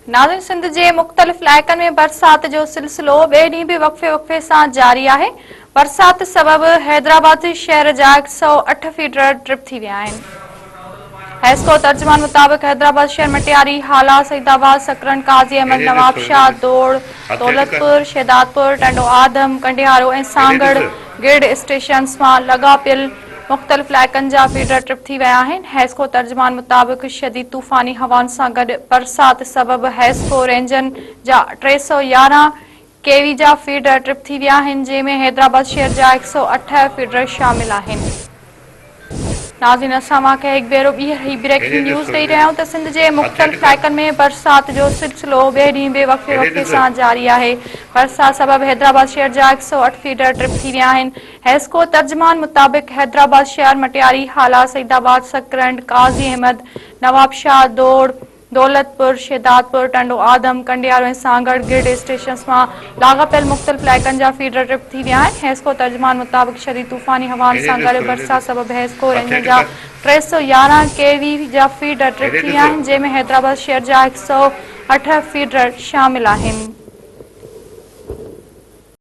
नाज़रीन, सिंध जे मुख़्तलिफ़ इलाइक़नि में बरसात जो सिलसिलो ॿिए ॾींहुं बि वक़्फ़े सां जारी आहे। बरसात सबबि हैदराबाद शहर जा 108 फीडर ट्रिप थी विया आहिनि। हैस्को तर्जुमान मुताबिक़ हैदराबाद शहर मटियारी, हाला, सईदाबाद, सकरन, काज़ी अहमद, नवाबशाह, दौड़, दौलतपुर, शहदादपुर, टंडो आदम, कंडिहारो ऐं सांगड़ गिर्ड स्टेशन्स मां लॻापियल मुख़्तलिफ़ इलाइक़नि जा फीडर ट्रिप थी विया आहिनि। हैस्को तर्जुमान मुताबिक़ शदीद तूफ़ानी हवाउनि सां गॾु बरसात सबबि हैस्को रेंजनि जा 311 केवी जा फीडर ट्रिप थी विया आहिनि, जंहिंमें हैदराबाद शहर जा 108 फीडर शामिल आहिनि। नाज़रीन, असां वांखे हिकु भेरो ॿी ब्रेकिंग न्यूज़ ॾेई रहिया आहियूं त सिंध जे मुख़्तलिफ़ इलाइक़नि में बरसात जो सिलसिलो ॿिए ॾींहुं बि वक़्फ़े सां जारी आहे। बरसात सबबि हैदराबाद शहर जा 108 फीडर ट्रिप थी विया आहिनि। हैस्को तर्जुमान मुताबिक़ हैदराबाद शहर मटियारी, हाला, सईदाबाद, सकरन, काज़ी अहमद, नवाबशाह, दौड़, दौलतपुर, शहदादपुर, टंडो आदम, कंडिहारो ऐं सांगड़ गिर्ड स्टेशन्स मां लाॻापियल मुख़्तलिफ़ इलाइक़नि जा फीडर ट्रिप थी विया आहिनि। हैस्को तर्जुमान मुताबिक़ शदीद तूफ़ानी हवाउनि सां गॾु बरसात सबबि हैस्को रेंजनि जा 311 केवी जा फीडर ट्रिप थी विया आहिनि, जंहिंमें हैदराबाद शहर जा 108 फीडर शामिल आहिनि।